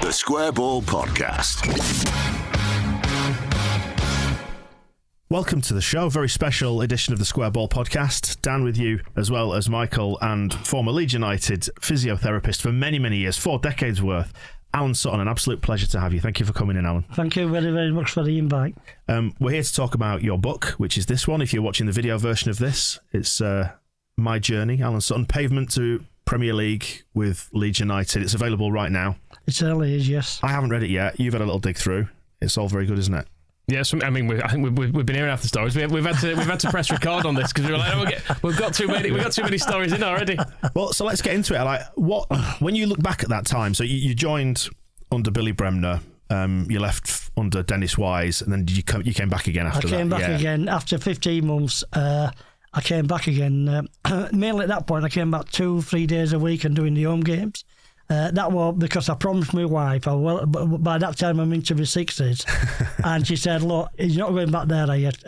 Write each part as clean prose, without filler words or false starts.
The Square Ball Podcast. Welcome to the show, very special edition of the Square Ball Podcast. Dan with you, as well as Michael and former Leeds United physiotherapist for many, many years, 4 decades worth, Alan Sutton. An absolute pleasure to have you. Thank you for coming in, Alan. Thank you very, very much for the invite. We're here to talk about your book, which is this one. If you're watching the video version of this, it's My Journey, Alan Sutton, Pavement to Premier League with Leeds United. It's available right now. It certainly is, yes. I haven't read it yet. You've had a little dig through. It's all very good, isn't it? Yes, I mean, I think we've been hearing after stories. We've had to press record on this because we were like, oh, we've got too many stories in already. Well, so let's get into it. Like, when you look back at that time, so you joined under Billy Bremner, you left under Dennis Wise, and then you came back again after that. I came back again after 15 months. I came back again. Mainly at that point, I came back 2-3 days a week and doing the home games. That was because I promised my wife, by that time I'm into my 60s, and she said, look, you're not going back there yet,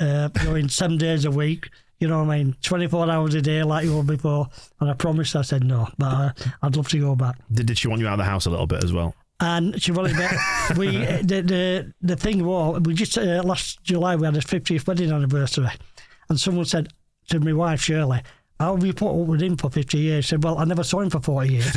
going 7 days a week, you know what I mean, 24 hours a day like you were before, and I promised, I said no, but I'd love to go back. Did she want you out of the house a little bit as well? And she wanted the thing was, we just, last July we had a 50th wedding anniversary, and someone said to my wife, Shirley, how have you put up with him for 50 years? I said, well, I never saw him for 40 years.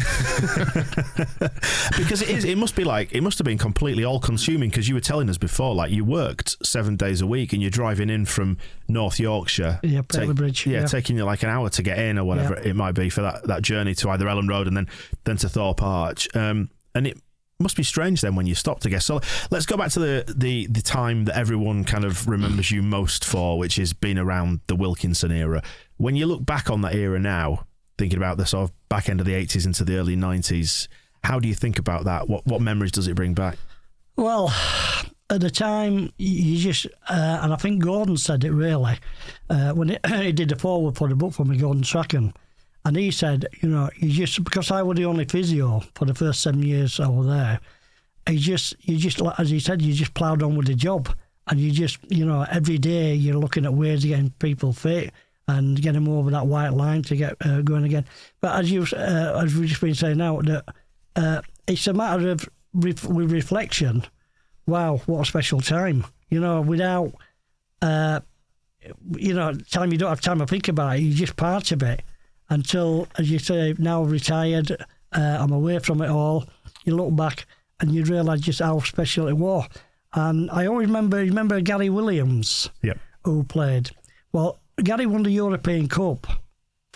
Because it must have been completely all-consuming, because you were telling us before, like, you worked 7 days a week and you're driving in from North Yorkshire. Yeah, Putney Bridge. Yeah, taking you like an hour to get in or whatever it might be for that journey to either Ellen Road and then to Thorpe Arch. And it must be strange then when you stopped, I guess. So let's go back to the time that everyone kind of remembers you most for, which is being around the Wilkinson era. When you look back on that era now, thinking about the sort of back end of the 80s into the early 90s, how do you think about that? What memories does it bring back? Well, at the time, you just, and I think Gordon said it really, when he did the foreword for the book for me, Gordon Strachan, and he said, you know, because I was the only physio for the first 7 years I was there, you just, as he said, you just ploughed on with the job, and you just, you know, every day you're looking at ways of getting people fit and getting them over that white line to get going again. But as we've just been saying now, that it's a matter of with reflection. Wow, what a special time! You know, without time, you don't have time to think about it. You just part of it until, as you say, now retired. I'm away from it all. You look back and you realise just how special it was. And I always remember Gary Williams, who played. Well, Gary won the European Cup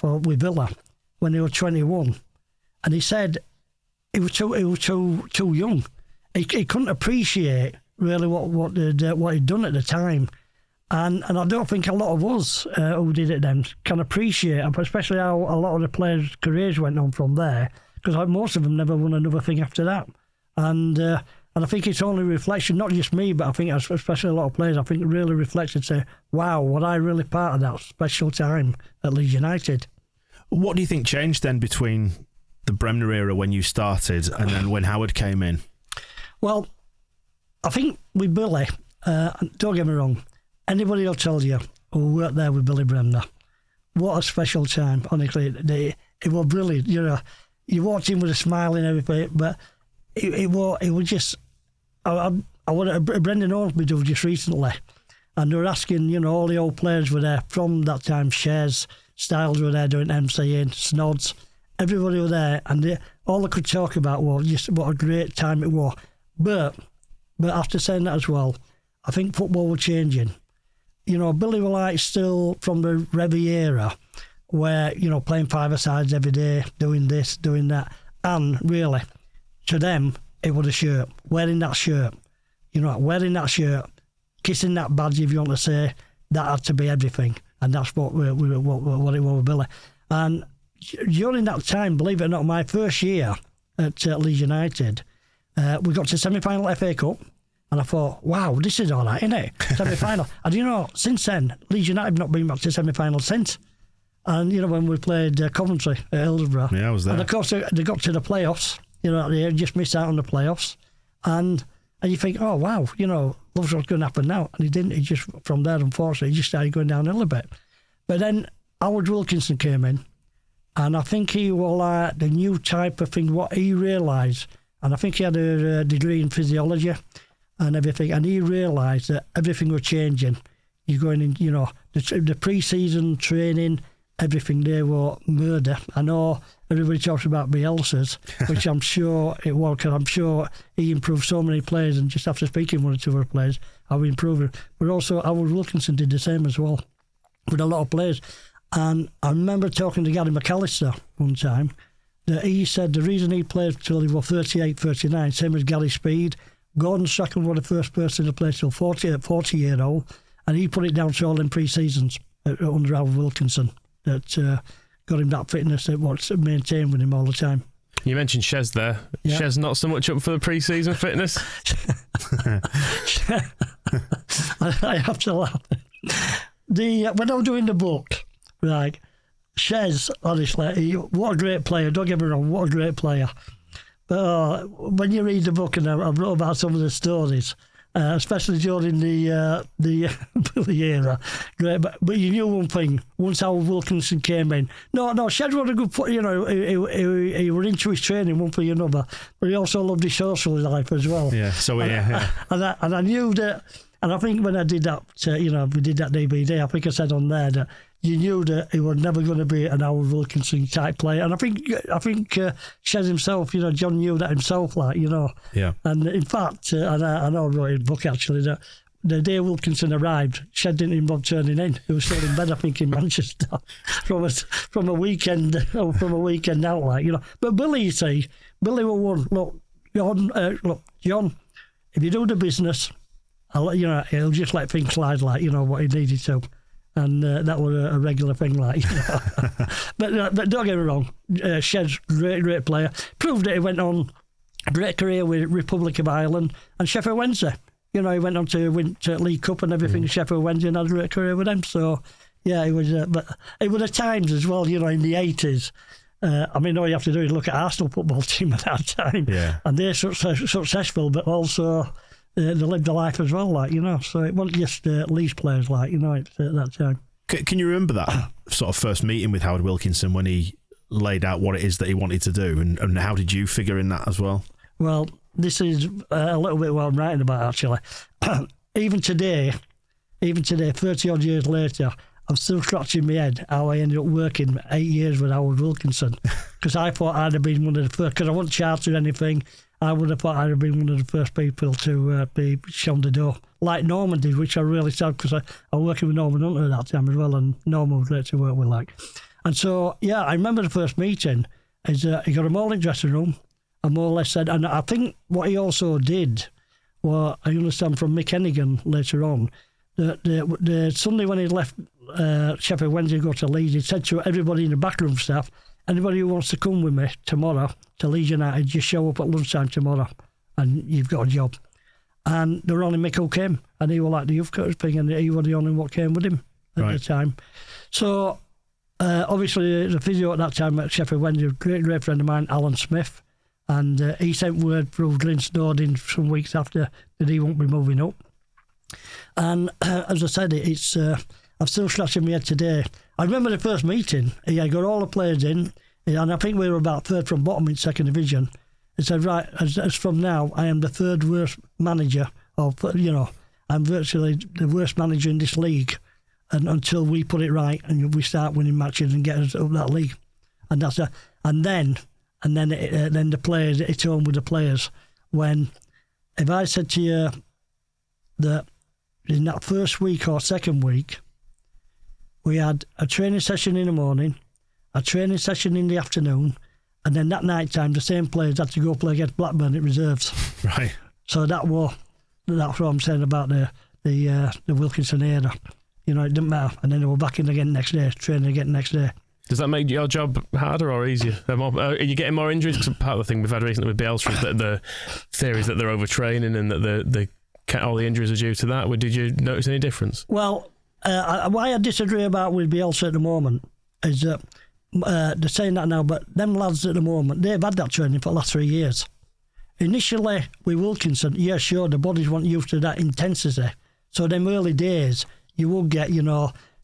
with Villa when he was 21, and he said he was too young. He couldn't appreciate really what he'd done at the time, and I don't think a lot of us who did it then can appreciate, especially how a lot of the players' careers went on from there, because most of them never won another thing after that, and I think it's only reflection, not just me, but I think especially a lot of players, I think really reflects and say, wow, was I really part of that special time at Leeds United? What do you think changed then between the Bremner era when you started and then when Howard came in? Well, I think with Billy, don't get me wrong, anybody will tell you who worked there with Billy Bremner, what a special time, honestly. It was brilliant, you know. You walked in with a smile and everything, but it was just... I went at Brendan Ormsby do just recently, and they were asking, you know, all the old players were there from that time. Shares, Styles were there doing MCing, Snods, everybody were there, and all they could talk about was just what a great time it was. But after saying that as well, I think football was changing. You know, Billy was like still from the Revy era, where, you know, playing five-a-sides every day, doing this, doing that, and really, to them, it was a shirt, wearing that shirt, kissing that badge, if you want to say, that had to be everything, and that's what it was with Billy. And during that time, believe it or not, my first year at Leeds United, we got to semi-final FA Cup, and I thought, wow, this is all right, isn't it? Semi-final. And you know, since then, Leeds United have not been back to semi-final since. And you know, when we played Coventry at Hillsborough, yeah, I was there. And of course, they got to the playoffs. You know, they just missed out on the playoffs, and you think, oh wow, you know, look what's going to happen now, and he didn't. He just from there, unfortunately, he just started going downhill a bit. But then Howard Wilkinson came in, and I think he was like the new type of thing. What he realised and I think he had a degree in physiology and everything, and he realised that everything was changing. You're going in, the pre-season training, everything there was murder. I know everybody talks about Bielsa's, which I'm sure it was, because I'm sure he improved so many players, and just after speaking one or two other players, how he improved it. But also, Alan Wilkinson did the same as well, with a lot of players. And I remember talking to Gary McAllister one time, that he said the reason he played till he was 38, 39, same as Gary Speed, Gordon Strachan was the first person to play till 40-year-old, and he put it down to all in pre-seasons under Alan Wilkinson that got him that fitness that was maintained with him all the time. You mentioned Shez there. Yeah. Shez not so much up for the pre-season fitness? I have to laugh. When I was doing the book, like, Shez, honestly, what a great player. Don't get me wrong, what a great player. But when you read the book, and I've wrote about some of the stories, especially during the Billy era, great. But you knew one thing: once Howard Wilkinson came in, no, Shed was a good player. He was into his training, one thing or another, but he also loved his social life as well. Yeah. So and I knew that, and I think when I did that, we did that DVD. I think I said on there that you knew that he was never going to be an Howard Wilkinson type player, and I think Shed himself, John knew that himself, Yeah. And in fact, and I know I wrote in the book actually that the day Wilkinson arrived, Shed didn't even bother turning in. He was still in bed, I think, in Manchester from a weekend out, But Billy, you see, Billy was one. Look, John, if you do the business, he'll just let things slide, what he needed to. And that was a regular thing, But don't get me wrong, Shed's great player. Proved that he went on a great career with Republic of Ireland and Sheffield Wednesday. He went on to win League Cup and everything, Sheffield Wednesday, and had a great career with them. So, yeah, it was. But it was the times as well, in the 80s. All you have to do is look at Arsenal football team at that time. Yeah. And they're successful, but also they lived the life as well, So it wasn't just Leeds players, at that time. Can you remember that sort of first meeting with Howard Wilkinson when he laid out what it is that he wanted to do, and how did you figure in that as well? Well, this is a little bit what I'm writing about, actually. Even today, 30-odd years later, I'm still scratching my head how I ended up working 8 years with Howard Wilkinson, because I thought I'd have been one of the first, because I wasn't chartered or anything. I would have thought I'd have been one of the first people to be shown the door, like Norman did, which I really sad, because I was working with Norman Hunter at that time as well, and Norman was great to work with, And so, yeah, I remember the first meeting is he got them all in the dressing room and more or less said, and I think what he also did, well, I understand from Mick Hennigan later on, that the Sunday when he left Sheffield Wednesday to go to Leeds, he said to everybody in the backroom staff, anybody who wants to come with me tomorrow to Leeds United, just show up at lunchtime tomorrow and you've got a job. And there were only Mick who came, and he was like the youth coach thing, and he was the only one came with him at the time. So, obviously, the physio at that time at Sheffield Wednesday, great friend of mine, Alan Smith, and he sent word through Glyn Snowden some weeks after that he won't be moving up. And as I said, it's I'm still scratching my head today. I remember the first meeting. He had got all the players in, and I think we were about third from bottom in second division. He said, right, as from now, I am the third worst manager, I'm virtually the worst manager in this league, and until we put it right and we start winning matches and get us up that league. And that's and then the players, it's on with the players. When, if I said to you that in that first week or second week, we had a training session in the morning, a training session in the afternoon, and then that night time the same players had to go play against Blackburn at reserves. Right. So that's what I'm saying about the Wilkinson era. It didn't matter. And then they were back in again next day, training again next day. Does that make your job harder or easier? Are you getting more injuries? Because part of the thing we've had recently with Bielsa is that the theory is that they're overtraining and that all the injuries are due to that. Did you notice any difference? Well, why I disagree about with Bielsa at the moment is that they're saying that now, but them lads at the moment, they've had that training for the last 3 years. Initially, with Wilkinson, yeah, sure, the bodies weren't used to that intensity. So them early days, you would get,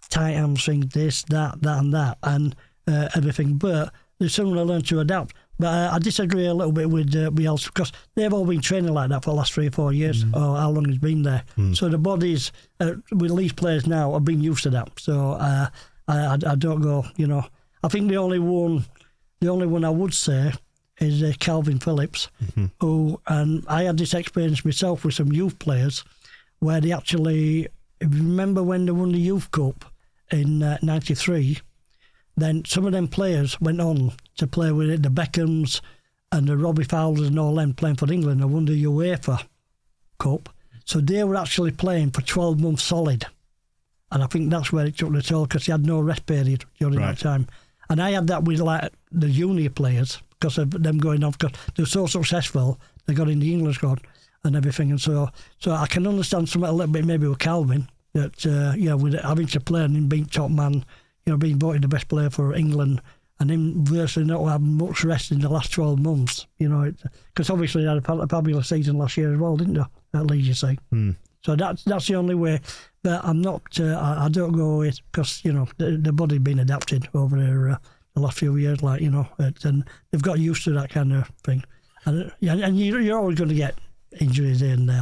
tight hamstrings, this, that, and that, and everything. But they soon learn to adapt. But I disagree a little bit with Bielsa because they've all been training like that for the last 3 or 4 years, or how long he's been there. So the bodies with Leeds players now have been used to that. So I don't go, I think the only one I would say is Calvin Phillips, who, and I had this experience myself with some youth players where they actually, if you remember when they won the Youth Cup in 93, then some of them players went on to play with the Beckhams and the Robbie Fowlers and all them playing for England and won the UEFA Cup. So they were actually playing for 12 months solid. And I think that's where it took the toll because they had no rest period during that time. And I had that with like the junior players because of them going off because they were so successful, they got in the England squad and everything. And so I can understand something a little bit maybe with Calvin, that, with having to play and him being top man, being voted the best player for England and him virtually not having much rest in the last 12 months, because obviously they had a fabulous season last year as well, didn't they, at Leeds, you say. So that's the only way that I'm not, I don't go with, because, the body's been adapted over there the last few years, and they've got used to that kind of thing. And you're always going to get injuries here and there,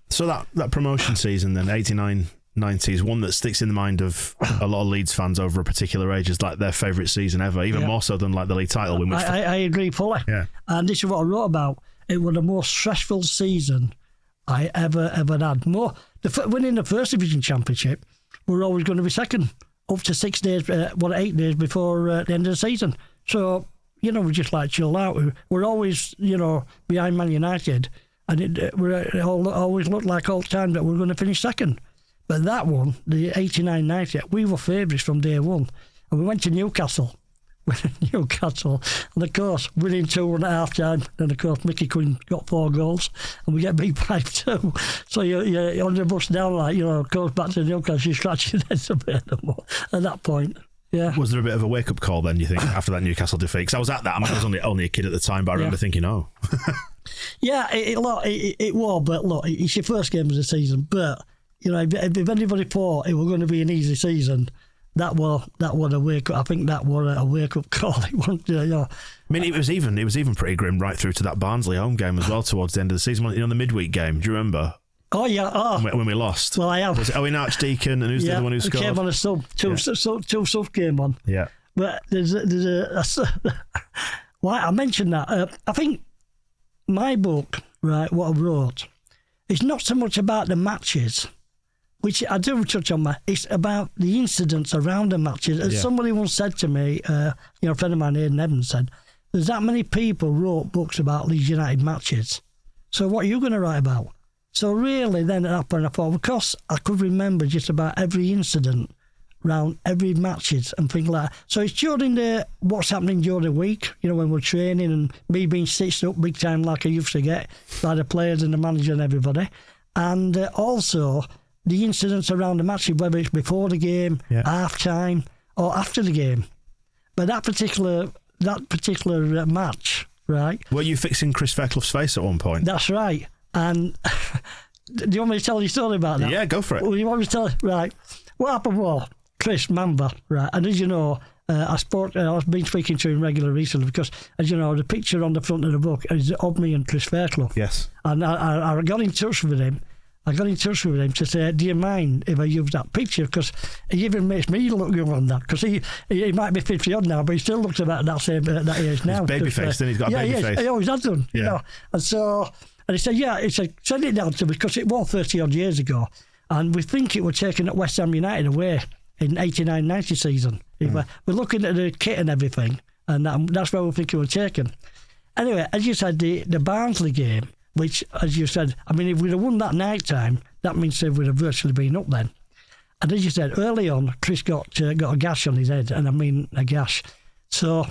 So that promotion season then, 89-90, is one that sticks in the mind of a lot of Leeds fans over a particular age as like their favourite season ever, even more so than like the league title win. I agree fully. Yeah. And this is what I wrote about. It was the most stressful season I ever had. Winning the First Division Championship, we're always going to be second, up to 6 days, 8 days before the end of the season. So, we just like chill out. We're always, behind Man United, and it always looked like all the time that we're going to finish second. But that one, the 89-90, we were favourites from day one. And we went to Newcastle. And of course, winning 2-1 at half time. And of course, Mickey Quinn got 4 goals. And we get beat 5-2. So you're on the bus down, goes back to Newcastle, you're scratching your head a bit at that point. Yeah. Was there a bit of a wake-up call then, you think, after that Newcastle defeat? Because I was at that. I was only a kid at the time, but I remember thinking, Yeah, it was, but look, it's your first game of the season. But, if anybody thought it was going to be an easy season, that was a wake-up. I think that was a wake-up call. It was even pretty grim right through to that Barnsley home game as well towards the end of the season. The midweek game, do you remember? Oh, yeah. Oh. When we lost. Well, I have. Was it Owen Archdeacon and who's the other one who scored? Came on a sub. Two sub came on. Yeah. But there's a why I mentioned that. I think my book, right, what I wrote, it's not so much about the matches, which I do touch on. It's about the incidents around the matches. As somebody once said to me, a friend of mine, Aidan Evans, said, there's that many people wrote books about Leeds United matches. So what are you going to write about? So really then at that point I thought, because I could remember just about every incident around every matches and things like that. So it's during what's happening during the week, when we're training and me being stitched up big time like I used to get by the players and the manager and everybody. And also the incidents around the matches, whether it's before the game, half time or after the game. But that particular match, right? Were you fixing Chris Fairclough's face at one point? That's right. And do you want me to tell you a story about that? Yeah, go for it. Well, you want me to tell? Right. What happened was, Chris Mamba, right, and as you know, I've been speaking to him regularly recently because, as you know, the picture on the front of the book is of me and Chris Fairclough. Yes. And I got in touch with him. To say, do you mind if I use that picture? Because he even makes me look young on that. Because he might be 50 odd now, but he still looks about that same that age now. He's baby faced, then he's got a baby face. He always has done. Yeah. And he said, send it down to me because it was 30 odd years ago. And we think it was taken at West Ham United away in 89-90 season. We're looking at the kit and everything, and that's where we think it was taken. Anyway, as you said, the Barnsley game, which, as you said, I mean, if we'd have won that night time, that means we'd have virtually been up then. And as you said, early on, Chris got a gash on his head, and I mean a gash. So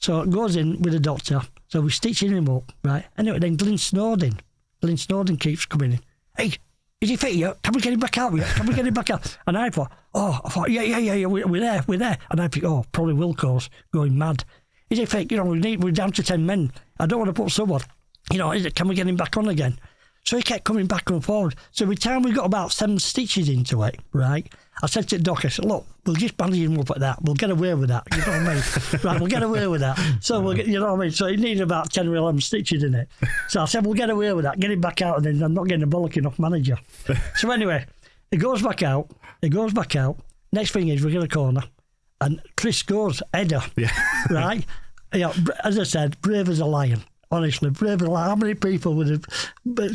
it goes in with the doctor. So we're stitching him up, right? Anyway, then Glyn Snowden keeps coming in. Hey, is he fit yet? Can we get him back out yet? Can we get him back out? And I thought, yeah, we're there. And I think, probably Wilco's going mad. Is he fit? We're down to 10 men. I don't want to put someone. Can we get him back on again? So he kept coming back and forward. So by the time we got about 7 stitches into it, right, I said to the doc, I said, look, we'll just bandage him up at that. We'll get away with that. You know what I mean? Right, we'll get away with that. So, you know what I mean? So he needed about 10 or 11 stitches in it. So I said, we'll get away with that. Get him back out, and then I'm not getting a bollocking off manager. So anyway, he goes back out. Next thing is, we get a corner, and Chris scores, header, right? As I said, brave as a lion. Honestly, brave as a lion. How many people would have,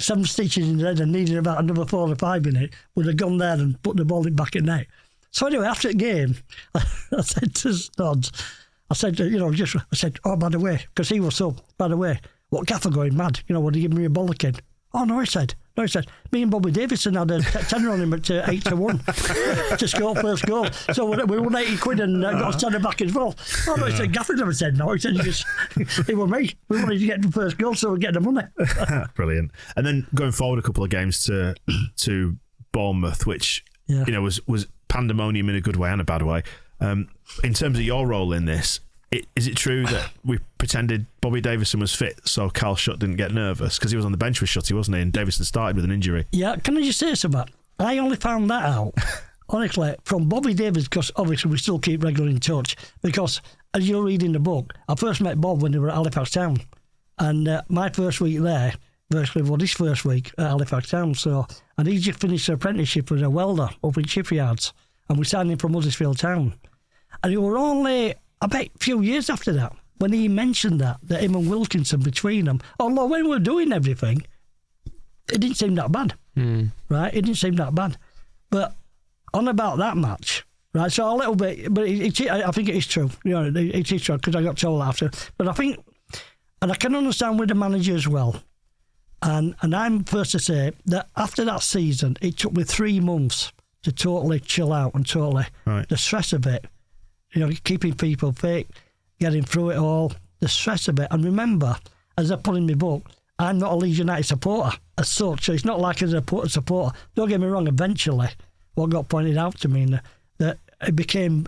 7 stitches in the head and needed about another 4 or 5 in it, would have gone there and put the ball in back at net? So anyway, after the game, I said to Stods, I said, oh, by the way, because he was sub, by the way, what Gaffer going mad? Would he give me a bollocking? Oh, no, he said, me and Bobby Davison had a tenner on him at 8-1 to score first goal. So we won 80 quid and got a tenner back as well. Oh, no, he said, Gaffer never said no. He said, it was me. We wanted to get the first goal, so we get the money. Brilliant. And then going forward a couple of games to Bournemouth, which was pandemonium in a good way and a bad way. In terms of your role in this, is it true that we pretended Bobby Davison was fit so Carl Shutt didn't get nervous? Because he was on the bench with Shutty, wasn't he? And Davison started with an injury. Yeah, can I just say something? I only found that out, honestly, from Bobby Davison, because obviously we still keep regularly in touch. Because, as you'll read in the book, I first met Bob when they were at Halifax Town. And my first week there, virtually was his first week at Halifax Town. And he just finished an apprenticeship as a welder up in Shipyards. And we signed him from Huddersfield Town. And it were only, I bet, a few years after that, when he mentioned that him and Wilkinson between them, although when we were doing everything, it didn't seem that bad, right? It didn't seem that bad. But on about that match, right, so a little bit, but I think it is true. It is true, because I got told after. But I think, and I can understand with the manager as well, and I'm first to say that after that season, it took me 3 months to totally chill out and totally, the stress of it, keeping people fit, getting through it all, the stress of it. And remember, as I put in my book, I'm not a Leeds United supporter as such, so it's not like as a supporter. Don't get me wrong, eventually, what got pointed out to me, that I became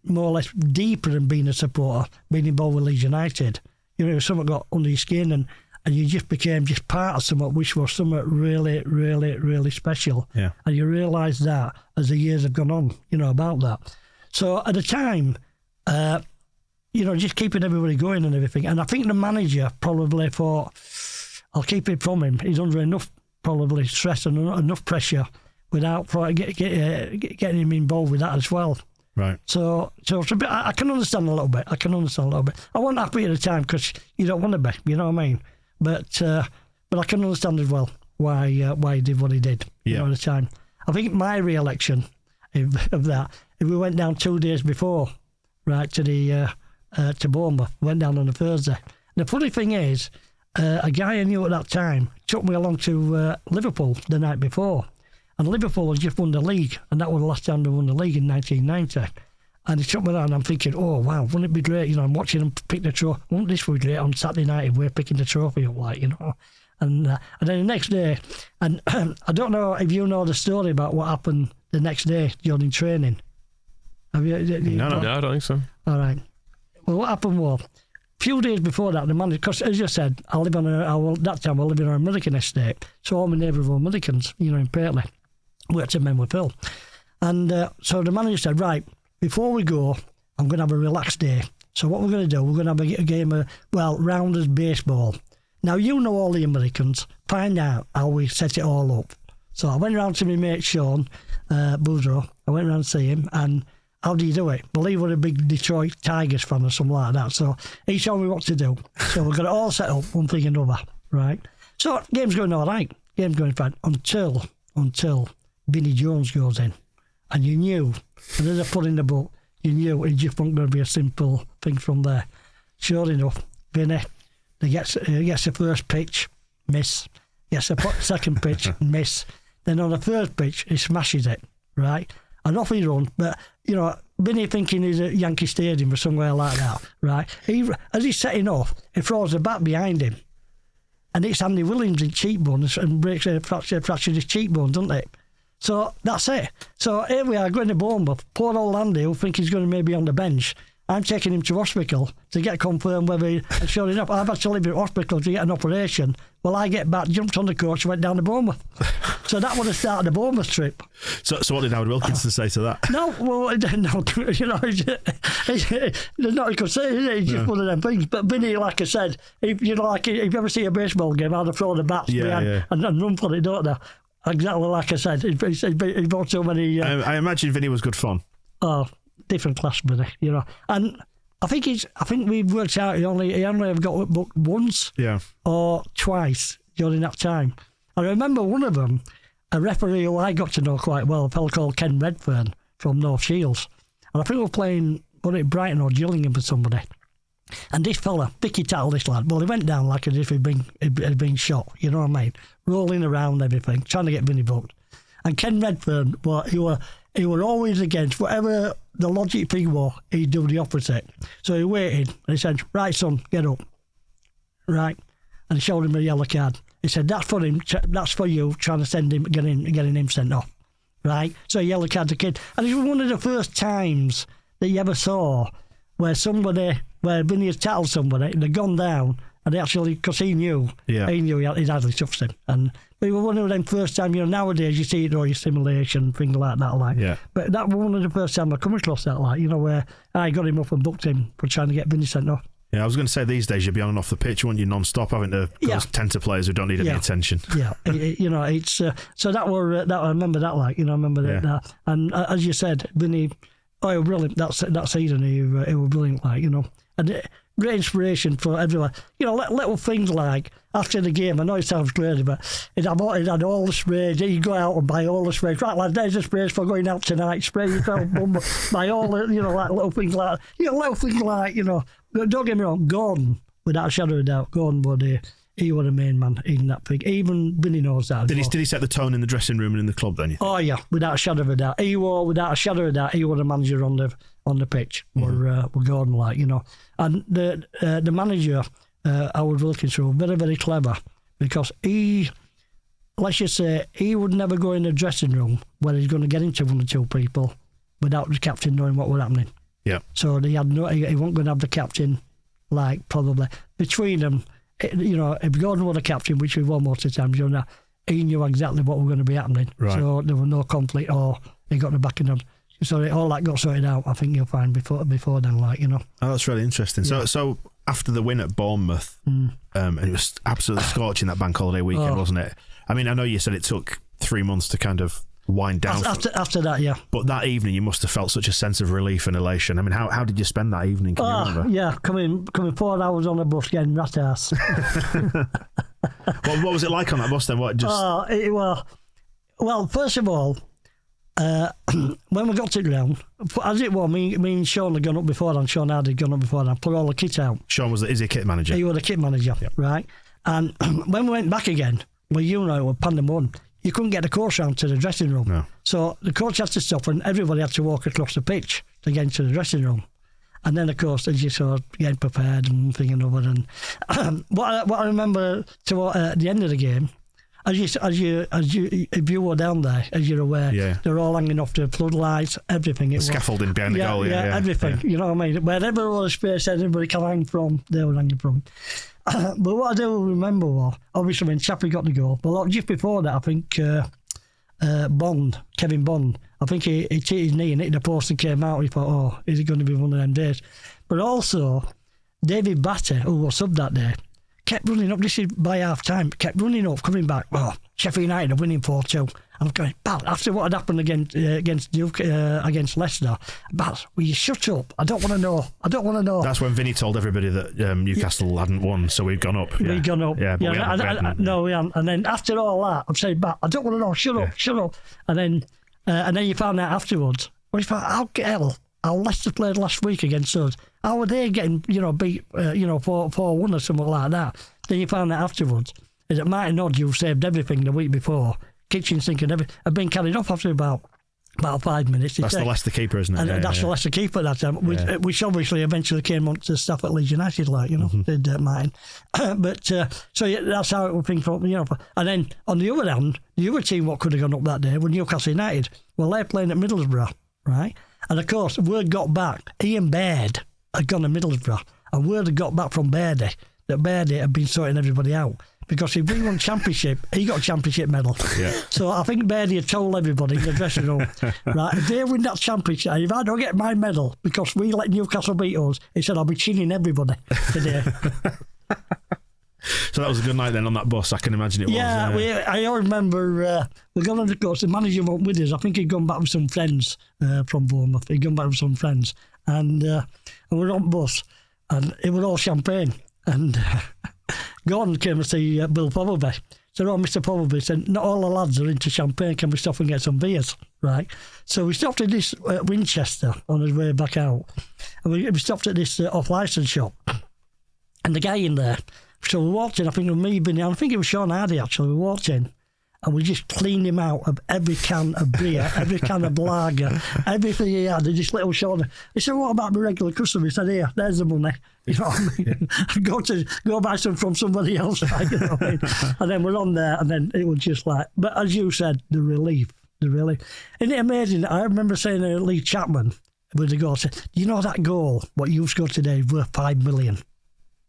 more or less deeper than being a supporter, being involved with Leeds United. Something got under your skin, and you just became just part of something which was something really, really, really special. Yeah. And you realise that as the years have gone on, about that. So at the time, just keeping everybody going and everything. And I think the manager probably thought, I'll keep it from him. He's under enough probably stress and enough pressure without getting him involved with that as well. Right. So it's a bit, I can understand a little bit. I wasn't happy at the time because you don't want to be, you know what I mean? But I can understand as well why he did what he did at the time. I think my re-election of that, if we went down 2 days before, right, to Bournemouth, went down on a Thursday. And the funny thing is, a guy I knew at that time took me along to Liverpool the night before. And Liverpool had just won the league, and that was the last time they won the league in 1990. And he took me there, and I'm thinking, oh, wow, wouldn't it be great? I'm watching them pick the trophy. Wouldn't this be great on Saturday night if we're picking the trophy up, And then the next day, and I don't know if you know the story about what happened the next day during training. Have you? No, I don't think so. All right. Well, what happened was, a few days before that, the manager, because as you said, I lived on that time I lived on an American estate, so all my neighbours were Americans, in Paisley. Worked in men with Phil. And so the manager said, right, before we go, I'm going to have a relaxed day. So what we're going to do, we're going to have a game of, rounders baseball. Now, all the Americans, find out how we set it all up. So I went round to my mate Sean Boudreau. I went round to see him, and how do you do it? Well, he was a big Detroit Tigers fan or something like that. So he showed me what to do. So we've got it all set up, one thing and another, right? So game's going all right. Game's going fine until Vinnie Jones goes in. And you knew, and as I put in the book, you knew it just wasn't going to be a simple thing from there. Sure enough, Vinnie, he gets the first pitch, miss. Gets the second pitch, miss. Then on the third pitch, he smashes it, right? And off he runs. But, Vinnie thinking he's at Yankee Stadium or somewhere like that, right? As he's setting off, he throws the bat behind him. And it's Andy Williams in cheekbone and fractures his cheekbone, doesn't it? So that's it. So here we are going to Bournemouth. Poor old Andy, who think he's going to maybe on the bench, I'm taking him to hospital to get confirmed whether he, and sure enough, I've had to leave him at hospital to get an operation. Well, I get back, jumped on the coach, went down to Bournemouth. So that would have started the Bournemouth trip. So what did Howard Wilkinson say to that? No, well, no, you know, there's nothing to say, is it? It's just one of them things. But Vinnie, like I said, if you ever see a baseball game, I'd have thrown the bats behind and run for it, don't they? Exactly like I said. He bought so many. I imagine Vinnie was good fun. Oh, different class, Vinnie, you know. And I think we've worked out he only ever got booked once or twice during that time. I remember one of them, a referee who I got to know quite well, a fellow called Ken Redfern from North Shields. And I think we were playing, was it Brighton or Gillingham for somebody. And this fella, Vicky tackled this lad. Well, he went down like as if he'd been shot, you know what I mean? Rolling around everything, trying to get Vinnie booked. And Ken Redfern, well, he were always against whatever the logic thing was, he'd do the opposite. So he waited and he said, right, son, get up. Right. And he showed him a yellow card. He said, that's for him, that's for you, trying to send him, getting him sent off. Right. So he yellow card the kid. And it was one of the first times that you ever saw where Vinnie had tackled somebody and they'd gone down and they actually, because he knew he'd hardly touched him. And it was one of them first time, you know, nowadays you see it all your simulation, things like that, like. Yeah. But that was one of the first time I come across that, like, you know, where I got him up and booked him for trying to get Vinnie sent off. Yeah, I was going to say these days you'd be on and off the pitch, wouldn't you, non-stop, having to tend to players who don't need any attention. Yeah, you know, it's so that were that I remember that, like, you know, I remember that, and as you said, Vinnie, brilliant that season, he was brilliant, like, you know, and great inspiration for everyone. You know, little things like after the game. I know it sounds crazy, but he'd had all the sprays. He'd go out and buy all the sprays. Right, lad, there's the sprays for going out tonight. Spray yourself, buy all the, you know, like little things like that. You know, little things like, you know. Don't get me wrong, Gordon, without a shadow of a doubt, Gordon was he was the main man in that thing. Even Vinnie knows that. Did he set the tone in the dressing room and in the club then? Oh yeah, without a shadow of a doubt. He was, without a shadow of a doubt, he was the manager on the pitch. Mm-hmm. Were Gordon, like, you know. And the manager, Howard Wilkinson, was very, very clever because let's just say, he would never go in the dressing room where he's going to get into one or two people without the captain knowing what was happening. Yeah. So he wasn't going to have the captain, like, probably between them. You know, if Gordon was the captain, which we were most of the time, you know, he knew exactly what was going to be happening. Right. So there was no conflict, or he got the backing of. So all that got sorted out. I think you'll find before then, like, you know. Oh, that's really interesting. Yeah. So after the win at Bournemouth, and it was absolutely scorching that bank holiday weekend, wasn't it? I mean, I know you said it took 3 months to kind of wind down. After that, yeah. But that evening, you must have felt such a sense of relief and elation. I mean, how did you spend that evening? Can you remember? Yeah, coming 4 hours on a bus getting rat ass. What was it like on that bus then? Well, first of all, when we got to ground, as it was, me and Sean had gone up before, and Sean Hardy had gone up before, and put all the kit out. Sean is he a kit manager? He was a kit manager, yep. Right? And when we went back again, well, you know, it was pandemonium. You couldn't get the coach round to the dressing room. No. So the coach had to stop and everybody had to walk across the pitch to get into the dressing room. And then, of course, as you saw, getting prepared and one thing and another. And what I remember at the end of the game, if you were down there, as you're aware, they're all hanging off the floodlights, everything. Scaffolding behind the goal, everything. Yeah. You know what I mean? Wherever all the space anybody can hang from, they were hanging from. But what I do remember was, obviously, when Chappie got the goal, but just before that, I think Kevin Bond, I think he hit his knee and hit the post and came out. He thought, is it going to be one of them days? But also, David Batter, who was sub that day, kept running up. This is by half time. Kept running up, coming back. Oh, Sheffield United are winning 4-2. I'm going, Bat, after what had happened against Leicester, Bat, will you shut up? I don't want to know. That's when Vinnie told everybody that Newcastle hadn't won, so we'd gone up. We'd gone up. Yeah, but we hadn't. And then after all that, I'm saying, Bat, I don't want to know. Shut up. And then you found out afterwards. Well, you thought, how Leicester played last week against us. How were they getting, beat, 4-1 or something like that? Then you found out afterwards that Martin Hodge, who saved everything the week before, kitchen sink and everything, had been carried off after about 5 minutes. That's the Leicester keeper, isn't it? And that's the Leicester keeper at that time, which obviously eventually came on to staff at Leeds United, like, did Martin. But, that's how it would think from, And then, on the other hand, the other team what could have gone up that day were Newcastle United. Well, they're playing at Middlesbrough, right? And, of course, word got back, Ian Baird had gone to Middlesbrough, and word had got back from Beardy that Beardy had been sorting everybody out. Because if we won championship, he got a championship medal. Yeah. So I think Beardy had told everybody in the dressing room, right, if they win that championship, if I don't get my medal because we let Newcastle beat us, he said, I'll be chinning everybody today. So that was a good night then on that bus. I can imagine it was. Yeah, I remember we're going to go. The manager went with us. I think he'd gone back with some friends from Bournemouth. He'd gone back with some friends, and we were on the bus, and it was all champagne. And Gordon came to see Bill Poverby. So, Mr. Poverby said, not all the lads are into champagne. Can we stop and get some beers? Right. So we stopped at this Winchester on his way back out, and we stopped at this off-licence shop, and the guy in there. So we walked in, I think it was me, Vinnie, I think it was Sean Hardy actually, we walked in and we just cleaned him out of every can of beer, every can of lager, everything he had, in this little shoulder. He said, what about my regular customer? He said, here, there's the money. You know what I mean? go buy some from somebody else, right? You know what I mean? And then we're on there, and then it was just like, but as you said, the relief. Isn't it amazing? I remember saying to Lee Chapman with the goal, said, you know that goal, what you've scored today, is worth $5 million.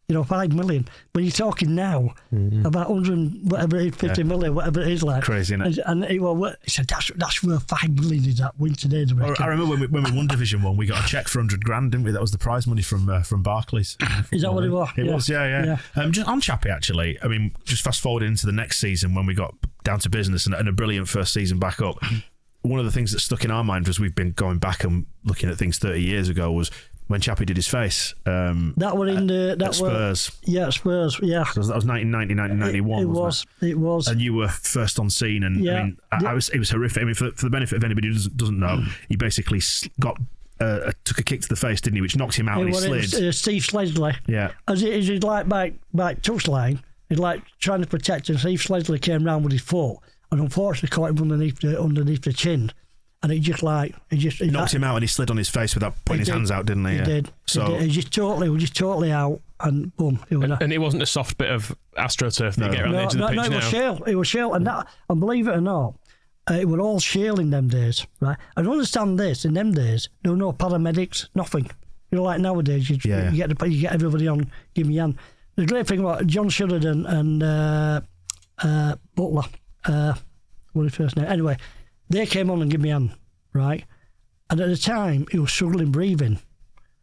You know, 5 million. When you're talking now about 100, whatever it is, 50 million, whatever it is like. Crazy, isn't it? And he said, that's worth 5 million, is that win today? I remember when we won Division 1, we got a cheque for 100 grand, didn't we? That was the prize money from Barclays. Is that what it was? It was, yeah. Just on Chappie, actually, I mean, just fast forward into the next season when we got down to business and a brilliant first season back up. One of the things that stuck in our mind was we've been going back and looking at things 30 years ago was when Chappie did his face. That was in at Spurs. Spurs, yeah. So that was 1990, 1991. It was. And you were first on scene, and I mean, it was horrific. I mean, for the benefit of anybody who doesn't know, he basically took a kick to the face, didn't he? Which knocked him out, and he slid. It was Steve Sledgley. Yeah. As he's like by touchline, he's like trying to protect him. Steve Sledgley came round with his foot, and unfortunately caught him underneath the chin. And it knocked him out, and he slid on his face without putting his hands out, didn't he? He did. So he was just totally out, and boom. And it wasn't a soft bit of AstroTurf that you get around the edge of the pitch now. No, it was shale. It was shale, and believe it or not, it was all shale in them days, right? I don't understand this. In them days, there were no paramedics, nothing. You know, like nowadays, you get everybody on, give me a hand. The great thing about John Sheridan and Butler, what his first name? Anyway. They came on and gave me a hand, right? And at the time, he was struggling breathing.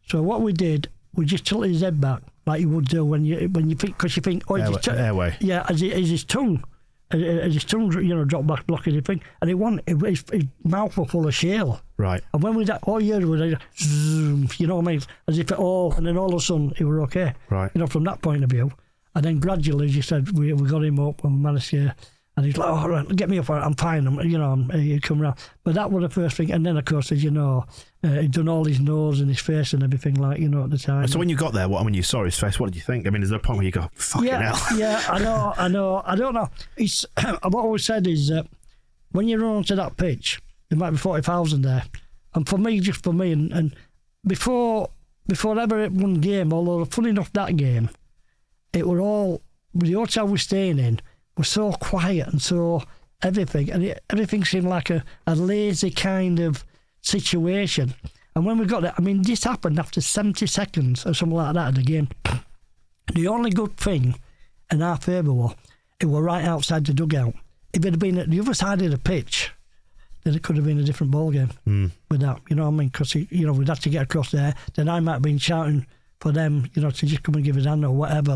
So what we did, we just tilted his head back, like you would do when you think, because you think, airway. Yeah, as his tongue, dropped back, blocking his thing, and his mouth was full of shale. Right. And when we did all year, we zoom, you know what I mean? As if and then all of a sudden, it was okay. Right. You know, from that point of view. And then gradually, as you said, we got him up and managed to. And he's like, all right, get me up, I'm fine, he'd come around. But that was the first thing. And then, of course, as you know, he'd done all his nose and his face and everything, like, at the time. So when you got there, when you saw his face, what did you think? I mean, is there a point where you go, fucking hell? Yeah, I know. I don't know. What I always said is when you run onto that pitch, there might be 40,000 there. And for me, and before ever one game, although funny enough, that game, it were all, the hotel we're staying in, was so quiet and so everything, and everything seemed like a lazy kind of situation. And when we got there, I mean, this happened after 70 seconds or something like that of the game. The only good thing in our favour was it were right outside the dugout. If it had been at the other side of the pitch, then it could have been a different ball game with that. You know what I mean? Because we'd have to get across there. Then I might have been shouting for them, to just come and give us a hand or whatever,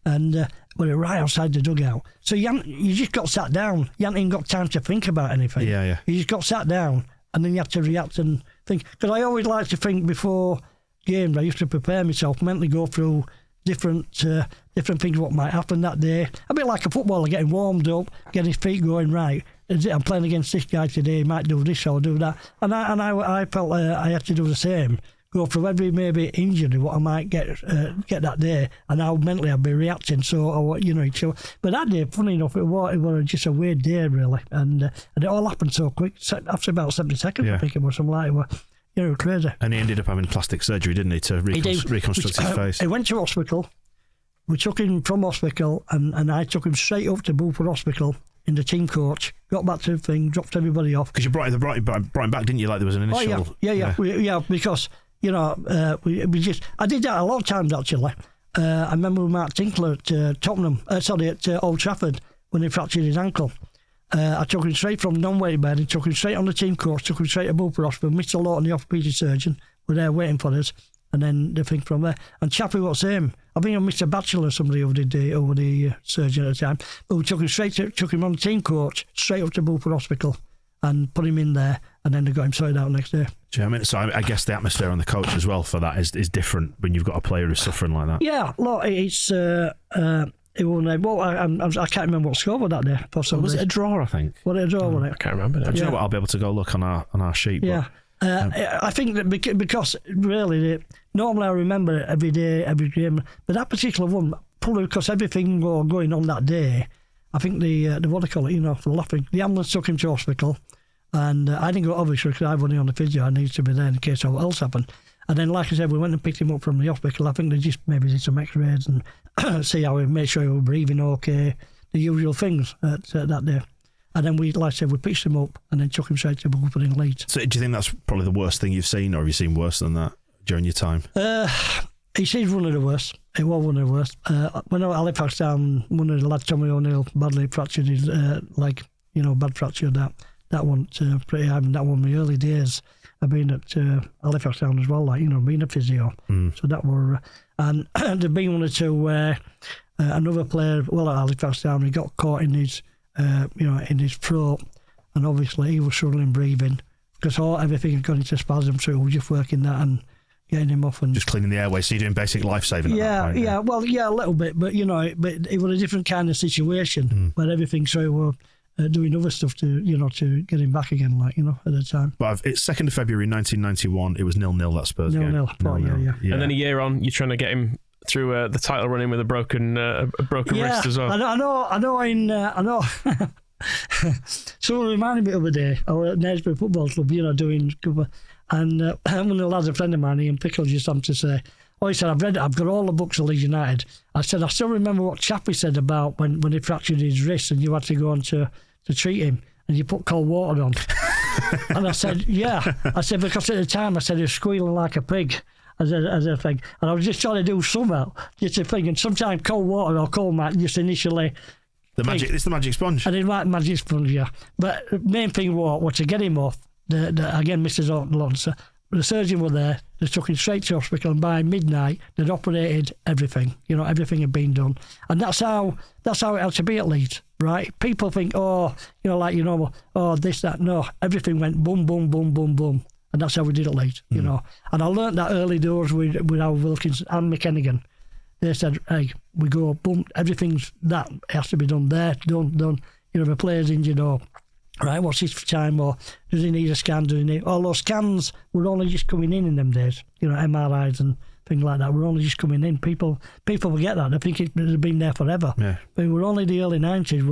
and. We're right outside the dugout. So you just got sat down. You hadn't even got time to think about anything. Yeah. You just got sat down, and then you had to react and think. Because I always like to think before games, I used to prepare myself, mentally go through different things, what might happen that day. A bit like a footballer getting warmed up, getting his feet going right. I'm playing against this guy today, he might do this or do that. And I felt I had to do the same. Go through every maybe injury, what I might get that day, and how mentally I'd be reacting. So, but that day, funny enough, it was just a weird day, really, and it all happened so quick. After about 70 seconds, I think it was something like it was crazy. And he ended up having plastic surgery, didn't he, to reconstruct his face? He went to hospital. We took him from hospital, and I took him straight up to Beaufort Hospital in the team coach. Got back to the thing, dropped everybody off. Because you brought him back, didn't you? Like there was an initial. Yeah, because. I did that a lot of times actually. I remember with Mark Tinkler at Old Trafford when he fractured his ankle. I took him straight from non-weight bed and took him straight on the team course, took him straight to Bournemouth Hospital. Mr. Lawton, the orthopaedic surgeon, were there waiting for us. And then the thing from there. And Chappie was the same. I think Mr. Batchelor, somebody who did the surgeon at the time, but we took him on the team coach straight up to Bournemouth Hospital and put him in there, and then they got him sorted out next day. Yeah, I mean, so I guess the atmosphere on the coach as well for that is different when you've got a player who's suffering like that. Yeah, look, it's. It won. I can't remember what score was that day. Possibly. Was it a draw? I think. Was it a draw? Was it? I can't remember. Do you know what? I'll be able to go look on our sheet. Yeah. I think that because really, normally I remember every day, every game, but that particular one, probably because everything was going on that day, I think the what do you call it, for laughing, the ambulance took him to hospital, and I didn't go obviously because I was only on the physio, I needed to be there in case something else happened. And then, like I said, we went and picked him up from the hospital. I think they just maybe did some x-rays and see how we made sure he was breathing okay, the usual things at that day. And then we pitched him up and then took him straight to Bournemouth in Leeds. So do you think that's probably the worst thing you've seen, or have you seen worse than that during your time? He seems one of the worst. It was one of the worst. When I was at Halifax Town, one of the lads, Tommy O'Neill, badly fractured his leg. Bad fracture. That one pretty hard. And that one, my early days, I've been at Halifax Town as well, being a physio. So that were, and there'd been one or two where another player, at Halifax Town, he got caught in his, in his throat, and obviously he was struggling breathing because everything had gone into spasm, so we were just working that and getting him off and just cleaning the airway. So you're doing basic life saving. Yeah, a little bit, but but it was a different kind of situation where everything sort of were doing other stuff to get him back again, at the time. But it's 2nd of February 1991. It was 0-0 that Spurs game. 0-0. Yeah. And then a year on, you're trying to get him through the title run in with a broken wrist as well. I know. Someone reminded me the other day, I was at Nesbitt Football Club, doing cover, and one of the lads, a friend of mine, Ian Pickles, used to say, he said, I've got all the books of Leeds United. I said, I still remember what Chappie said about when he fractured his wrist and you had to go on to treat him and you put cold water on. And I said, yeah. I said, because at the time, I said, he was squealing like a pig. As a thing, and I was just trying to do something, just a thing, and sometimes cold water or cold mat just initially. It's the magic sponge. I didn't like magic sponge, yeah. But the main thing was to get him off. Again, Mrs. Lawson, the surgeon were there. They took him straight to hospital, and by midnight they'd operated everything. Everything had been done, and that's how it had to be at Leeds, right? People think, this, that. No, everything went boom, boom, boom, boom, boom. And that's how we did it late, And I learnt that early doors with our Wilkinson and McKennigan. They said, hey, we go, boom, everything's that. It has to be done there, done. If a player's injured or, right, what's his time, or does he need a scan, all those scans were only just coming in them days, MRIs and things like that were only just coming in. People forget that. They think it had been there forever. Yeah. But it were only the early 90s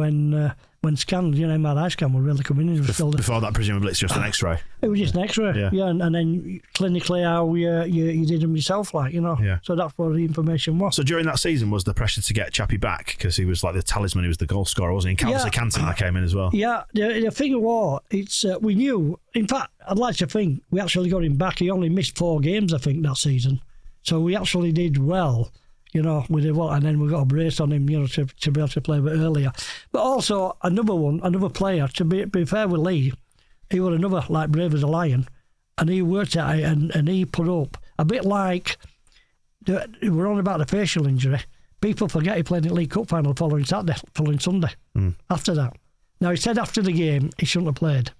when scans, MRI scan were really coming in. Before that, presumably, it's just an X-ray. It was just an X-ray, yeah. And then clinically how you did them yourself, Yeah. So that's what the information was. So during that season, was the pressure to get Chappie back because he was like the talisman, he was the goal scorer, wasn't he? And Calvin Canton that came in as well. Yeah, the thing was, it's we knew. In fact, I'd like to think we actually got him back. He only missed 4 games, I think, that season. So we actually did well. We did well, and then we got a brace on him, to be able to play a bit earlier. But also another player. To be fair with Lee, he was another like brave as a lion, and he worked at it, and he put up a bit like we're on about the facial injury. People forget he played in the League Cup final following Sunday. After that, now he said after the game he shouldn't have played,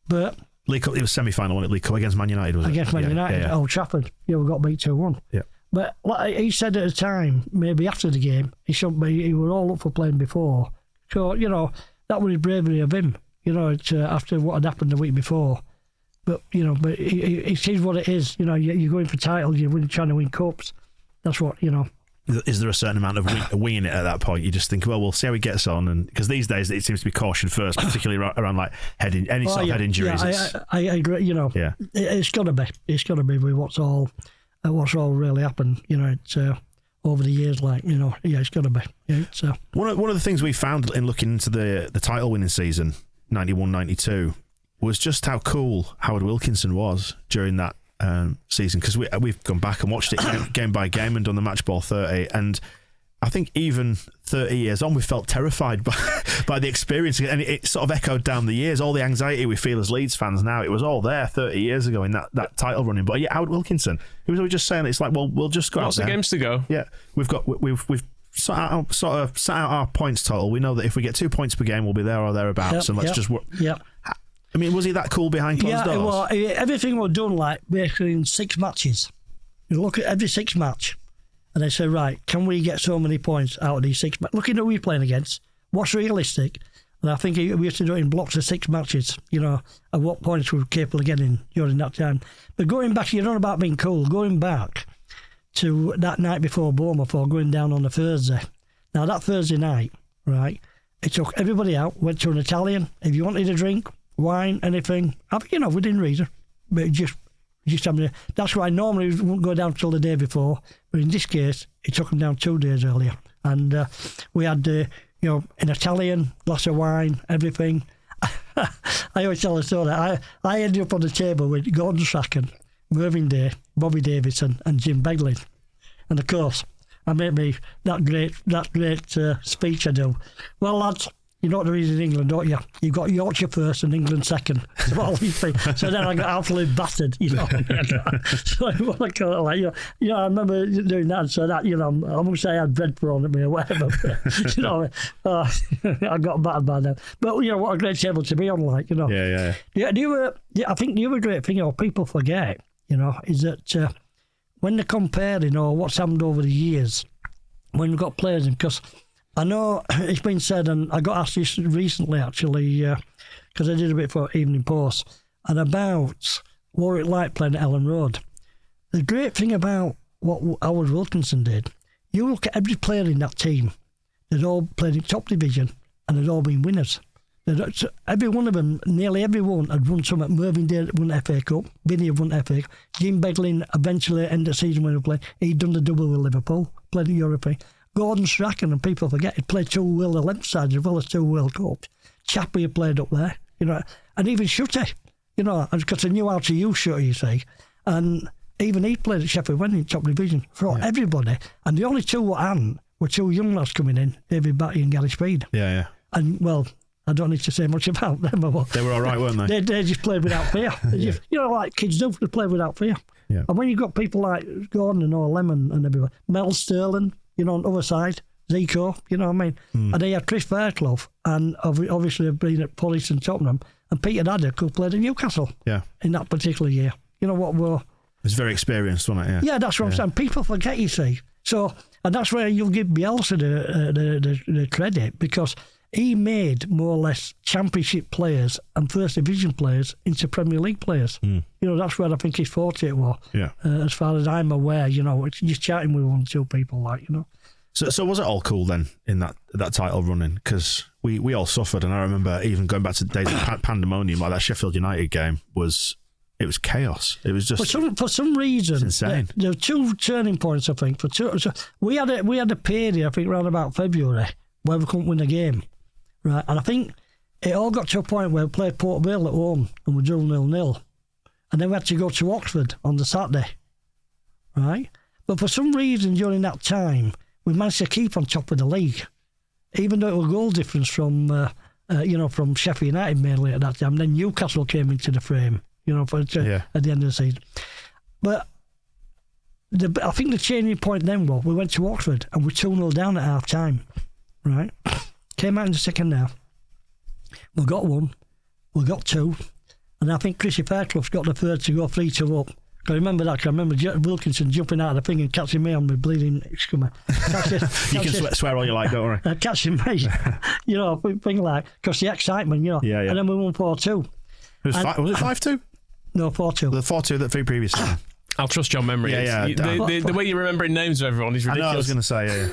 but League Cup, it was semi-final, wasn't it? League Cup against Man United, was it? Against Man United, Old Trafford. Yeah, we got beat 2-1. Yeah. But like he said at the time, maybe after the game, he shouldn't be. He were all up for playing before. So, that was the bravery of him, after what had happened the week before. But, it is what it is. You're going for titles, you're trying to win cups. That's what, Is there a certain amount of winging it at that point? You just think, well, we'll see how he gets on. And because these days it seems to be caution first, particularly around like head injuries. Yeah, I agree, Yeah. It's got to be. It's got to be with what's all really happened, over the years, it's got to be. Yeah, so. One of the things we found in looking into the title winning season, 91-92, was just how cool Howard Wilkinson was during that season, because we've gone back and watched it game by game and done the match ball 30, and I think even 30 years on, we felt terrified by the experience, and it sort of echoed down the years. All the anxiety we feel as Leeds fans now, it was all there 30 years ago in that title running. But yeah, Howard Wilkinson, he was just saying, it's like, well, we'll just go out there. Lots of games to go. Yeah, we've sort of set out our points total. We know that if we get 2 points per game, we'll be there or thereabouts, and let's just work. Yeah. I mean, was he that cool behind closed doors? Well, everything was done like basically in 6 matches. You look at every 6 match, and they say, right, can we get so many points out of these 6 matches? Looking at who we're playing against, what's realistic? And I think we used to do it in blocks of 6 matches, and what points we were capable of getting during that time. But going back, you're not about being cool, going back to that night before Bournemouth or going down on a Thursday. Now, that Thursday night, right, it took everybody out, went to an Italian. If you wanted a drink, wine, anything, within reason. But just having that's why normally we wouldn't go down till the day before. But in this case, it took them down 2 days earlier. And we had, an Italian, glass of wine, everything. I always tell the story. I ended up on the table with Gordon Strachan, Mervyn Day, Bobby Davidson and Jim Beglin. And of course, I made me that great speech I do. Well, lads, you know what there is in England, don't you? You've got Yorkshire first and England second. So all these things. So then I got absolutely battered, So what I call it, like, I remember doing that. So that, I must say I had bread thrown at me or whatever. I got battered by them. But what a great table to be on, like, Yeah. I think the other great thing, people forget, is that when they're comparing what's happened over the years, when we've got players in, because I know it's been said, and I got asked this recently actually, because I did a bit for Evening Post, and about what it like playing at Ellen Road. The great thing about what Howard Wilkinson did, you look at every player in that team, they'd all played in top division, and they'd all been winners. Every one of them, nearly everyone, had won some. Mervyn Day won FA Cup, Vinnie had won FA Cup, Jim Beglin eventually ended the season when he played. He'd done the double with Liverpool, played in European. Gordon Strachan, and people forget, he played 2 World Olympic sides as well as 2 World Cups. Chappie had played up there, and even Shutty, because I knew how to use Shutty, you see. And even he played at Sheffield Wednesday in top division for everybody. And the only 2 were 2 young lads coming in, David Batty and Gary Speed. Yeah. And, well, I don't need to say much about them. They were all right, weren't they? They just played without fear. Just, like kids do, they play without fear. Yeah. And when you've got people like Gordon and Lemon and everybody, Mel Sterling, on the other side, Zico, you know what I mean? And they had Chris Fairclough, and obviously been at Palace and Tottenham, and Peter Daddock, who played at Newcastle in that particular year. You know what were... It was very experienced, wasn't it? Yeah, that's what I'm saying. People forget, you see. So, and that's where you'll give Bielsa the credit, because he made more or less championship players and first division players into Premier League players. That's where I think his forte was. Yeah. As far as I'm aware, it's just chatting with 1 or 2 people, like, So was it all cool then in that title running? Because we all suffered, and I remember even going back to the days of pandemonium, like that Sheffield United game was chaos. It was just for some reason insane. There were 2 turning points, I think. We had a period, I think, around about February where we couldn't win a game. Right, and I think it all got to a point where we played Port Vale at home and we drew 0-0. And then we had to go to Oxford on the Saturday. Right? But for some reason during that time, we managed to keep on top of the league. Even though it was goal difference from Sheffield United mainly at that time. Then Newcastle came into the frame, at the end of the season. But I think the changing point then was we went to Oxford and we 2-0 down at half time. Right? Came out in the second half. We got 1, we got 2, and I think Chrissy Fairclough's got the third to go 3-2 up. I remember that, because I remember Wilkinson jumping out of the thing and catching me on my bleeding scummer. You can swear all you like, don't worry. Catching me, thing like, because the excitement, Yeah. And then we won 4-2. Was it 5-2? No, 4-2. The 4-2 that 3 previous time. I'll trust your memory. Yeah. The way you're remembering names of everyone is ridiculous. I know, I was going to say,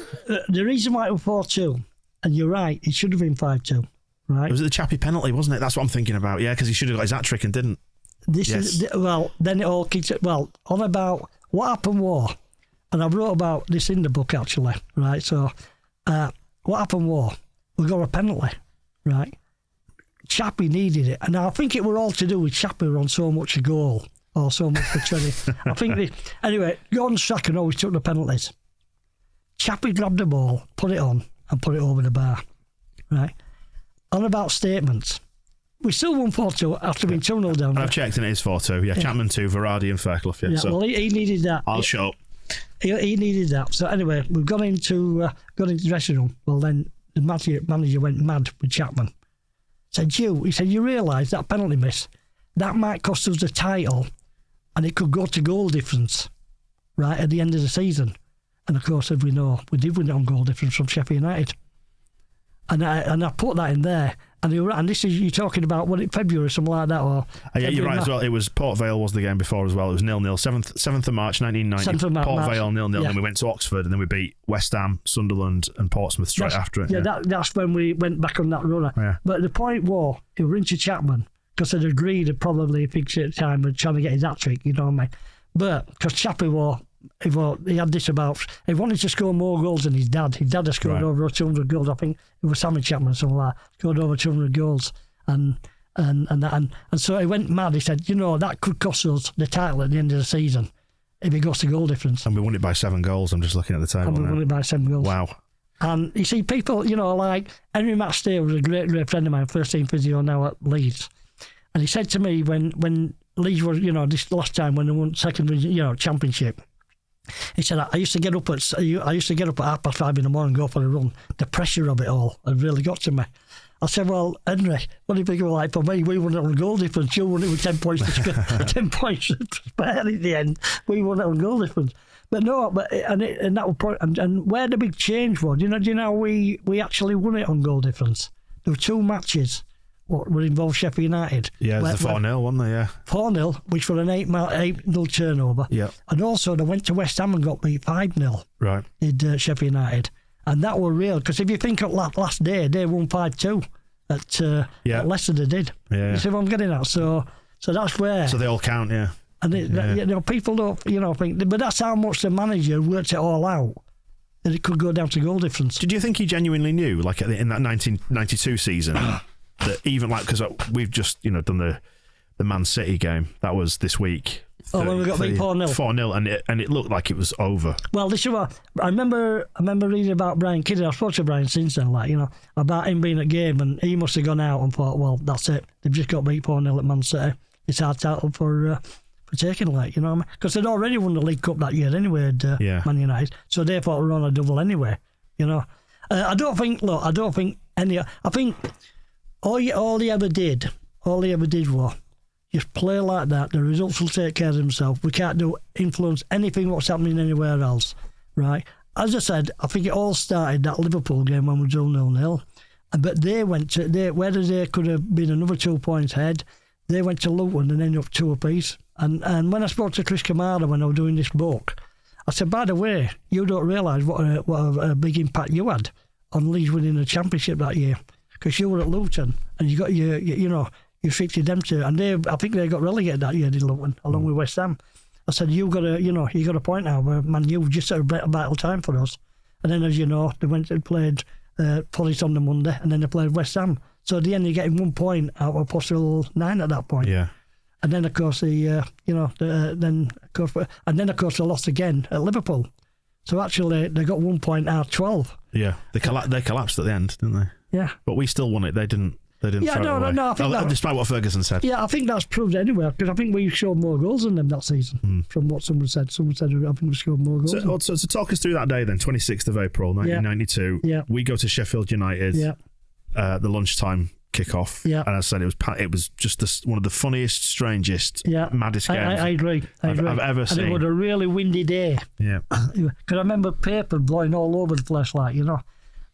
The reason why it was 4-2, and you're right, it should have been 5-2, right? It was the Chappie penalty, wasn't it? That's what I'm thinking about, because he should have got his hat-trick and didn't. Then it all kicked... on about what happened was, and I wrote about this in the book, actually, right? So, what happened was, we got a penalty, right? Chappie needed it, and I think it were all to do with Chappie on so much a goal, or so much for training. I think anyway, Gordon Strachan always took the penalties. Chappie grabbed the ball, put it on, and put it over the bar. Right? On about statements. We still won 4-2 after being 2-0 down. I've checked and it is 4-2. Yeah, Chapman 2, Varady and Fairclough. Yeah, so well, he needed that. I'll shut up. He needed that. So anyway, we've gone into the dressing room. Well, then the manager went mad with Chapman. He said, you realise that penalty miss, that might cost us the title, and it could go to goal difference, right, at the end of the season. And of course, as we know, we did win it on goal difference from Sheffield United. And I put that in there. And this is, you're talking about, what, February or something like that? Or yeah, you're right as well. It was Port Vale was the game before as well. It was 0-0, 7th of March 1990. Port Vale 0-0. Then we went to Oxford and then we beat West Ham, Sunderland and Portsmouth straight after it. Yeah, that's when we went back on that runner. Yeah. But the point was, it was into Chapman, because they'd agreed at probably a big time with trying to get his hat-trick, you know what I mean? But because Chappie he had this about, he wanted to score more goals than his dad. His dad had scored over 200 goals. I think it was Sammy Chapman or something like that, scored over 200 goals. And so he went mad. He said, that could cost us the title at the end of the season if it goes to goal difference. And we won it by 7 goals. I'm just looking at the table now. And we won it by 7 goals. Wow. And you see, people, like Henry Matstay was a great friend of mine, first team physio now at Leeds. And he said to me when Leeds was, this last time when they won second, championship, he said, I used to get up at 5:30 in the morning and go for a run. The pressure of it all had really got to me. I said, well, Henry, what do you think it was like for me? We won it on goal difference. You won it with 10 points to 10 points to spare at the end. We won it on goal difference. But no, and that was and where the big change was, do you know we actually won it on goal difference. There were 2 matches what would involve Sheffield United. Yeah, it was the 4-0, wasn't they? Yeah. 4-0, which was an 8-0 turnover. Yeah. And also they went to West Ham and got beat 5-0. Right. Did Sheffield United. And that were real, because if you think of last day, they won 5-2 at Leicester, they did. Yeah. You see what I'm getting at? So that's where. So they all count, yeah. And people don't, think, but that's how much the manager worked it all out, that it could go down to goal difference. Did you think he genuinely knew, like in that 1992 season, that even because we've just done the Man City game that was this week. When we got beat 4-0. 4-0, and it looked like it was over. Well, this is what I remember reading about Brian Kidd. I've spoken to Brian since then, about him being at game, and he must have gone out and thought, well, that's it. They've just got beat 4-0 at Man City. It's our title for taking, because they'd already won the League Cup that year anyway, Man United. So they thought we were on a double anyway. I think all he ever did was just play like that. The results will take care of themselves. We can't influence anything what's happening anywhere else, right? As I said, I think it all started that Liverpool game when we drew 0-0. But whether they could have been another 2 points ahead, they went to Luton and ended up 2 apiece. And when I spoke to Chris Kamara when I was doing this book, I said, by the way, you don't realise what a big impact you had on Leeds winning the championship that year, because you were at Luton and you got you fixed them to, and I think they got relegated that year, did Luton, along with West Ham. I said, you got a point now, where Man U just at a vital time for us. And then, as you know, they went and played Forest on the Monday, and then they played West Ham. So at the end, you're getting 1 point out of possible 9 at that point. Yeah. And then, of course, they lost again at Liverpool. So actually, they got 1 point out of 12. Yeah, they collapsed at the end, didn't they? Yeah. But we still won it. They didn't. Yeah, no. I think despite what Ferguson said. Yeah, I think that's proved anyway, because I think we scored more goals than them that season. From what someone said, I think we scored more goals. So talk us through that day then, 26th of April, 1992. Yeah. We go to Sheffield United. Yeah. The lunchtime kickoff. Yeah. And as I said, it was just one of the funniest, strangest, maddest games I agree. I've ever seen. And it was a really windy day. Yeah. Because I remember paper blowing all over the place,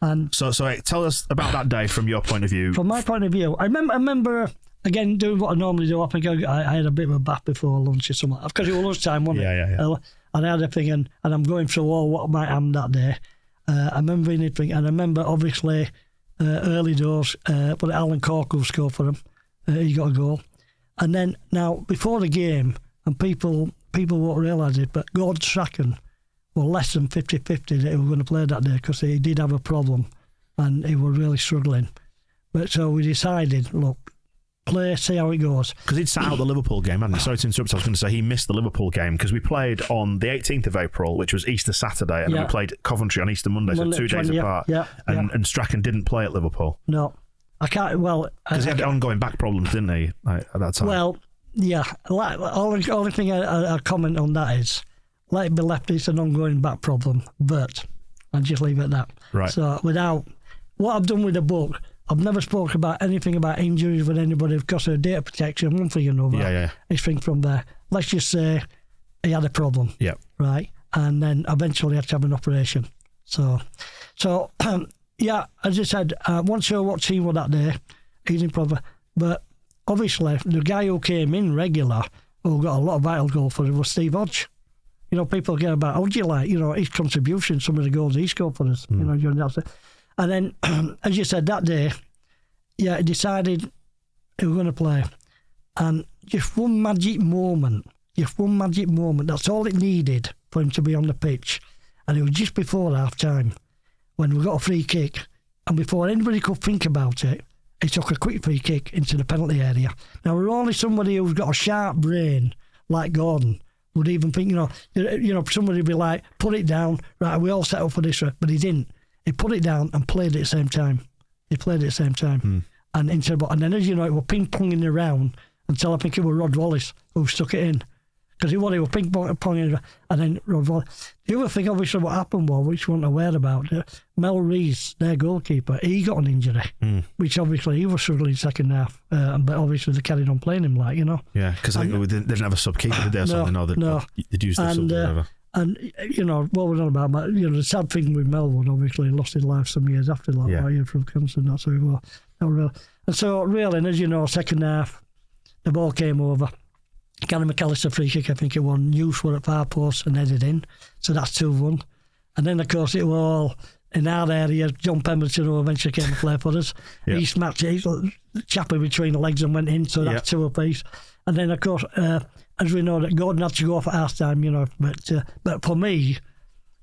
And so tell us about that day from your point of view. From my point of view, I remember again doing what I normally do. I think I had a bit of a bath before lunch or something, because it was lunchtime, wasn't it? Yeah. And I had a thing, and I'm going through all what might happen that day. I remember anything, and I remember obviously early doors, but Alan Corkle scored for him. He got a goal, and then now before the game, and people won't realise it, but Gordon Strachan were less than 50-50 that he was going to play that day, because he did have a problem and he was really struggling. But so we decided, look, play, see how it goes. Because he'd sat out the Liverpool game, hadn't he? Sorry to interrupt, I was going to say he missed the Liverpool game because we played on the 18th of April, which was Easter Saturday, and then we played Coventry on Easter Monday, so 2 days apart. And Strachan didn't play at Liverpool. No. I can't, because he had ongoing back problems, didn't he, at that time? Well, yeah. Only thing I comment on that is, let it be left, it's an ongoing back problem, but I'll just leave it at that. Right. So without, what I've done with the book, I've never spoken about anything about injuries with anybody because of data protection, one thing or another. Yeah. It's thing from there. Let's just say he had a problem. Yeah. Right. And then eventually had to have an operation. So yeah, as I said, I wasn't sure what team was that day. He's in problem. But obviously, the guy who came in regular, who got a lot of vital goal for it, was Steve Hodge. You know, people get about Hodge, his contribution, some of the goals he scored for us, during that. And then, as you said, that day, he decided he was going to play. And just one magic moment, that's all it needed for him to be on the pitch. And it was just before half-time, when we got a free kick. And before anybody could think about it, he took a quick free kick into the penalty area. Now, we're only somebody who's got a sharp brain, like Gordon, would even think, somebody would be like, put it down, right, we all set up for this, but he didn't. He put it down and played it at the same time. And then, as you know, it was ping-ponging around until I think it was Rod Wallace who stuck it in. Because it was ping-ponging around, and then Rod Wallace. The other thing, obviously, what happened was, which we weren't aware about, Mel Rees, their goalkeeper, he got an injury, which obviously he was struggling second half, but obviously they carried on playing him, Yeah, because I think they didn't have a sub-keeper, did they, or something? No, they'd used the sub or whatever. And, what we're on about, the sad thing with Melwood, obviously, he lost his life some years after that, from cancer, and that's how it was. And so, really, and as you know, second half, the ball came over. Gary McAllister free kick, I think it won. Hughes were at far post and headed in. So that's 2-1. And then, of course, it was all in our area. John Pemberton, who eventually came to play for us, he smacked it, chappy between the legs and went in. So that's 2 apiece. And then, of course, as we know, that Gordon had to go off at half time, but for me,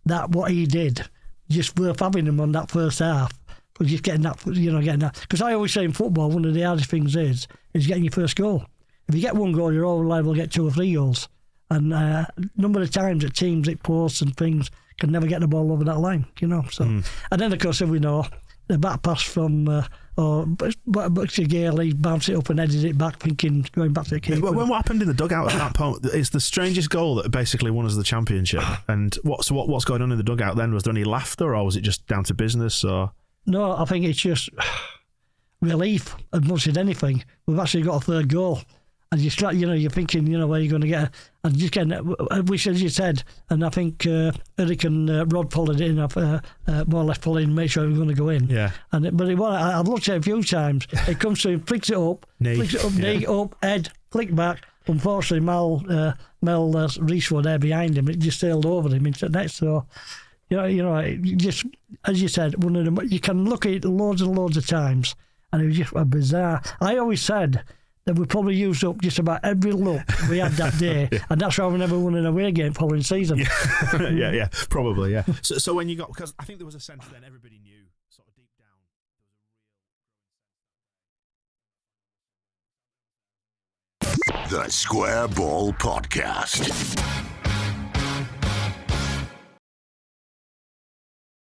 that what he did, just worth having him on that first half, was just getting that. Because I always say in football, one of the hardest things is getting your first goal. If you get one goal, you're all liable to get 2 or 3 goals. And number of times that teams hit posts and things can never get the ball over that line, So, and then of course, as we know, the back pass from Gale, he bounced it up and headed it back, going back to the keeper. What happened in the dugout at that point? It's the strangest goal that basically won us the championship. And what's going on in the dugout then? Was there any laughter, or was it just down to business? Or no, I think it's just relief as much as anything. We've actually got a third goal. And you're thinking, where you're going to get, and just getting, which as you said, and I think Eric and Rod followed it in, more or less followed in, make sure it was going to go in. Yeah. I've looked at it a few times. It comes through, flicks it up, knee up, head, flick back. Unfortunately, Mel Rees was there behind him. It just sailed over him into the net. So, just as you said, one of them. You can look at it loads and loads of times, and it was just a bizarre. I always said that we probably used up just about every look we had that day, and that's why we never won an away game following season. Yeah, probably, yeah. So when you got, because I think there was a sense then everybody knew sort of deep down. The Square Ball Podcast.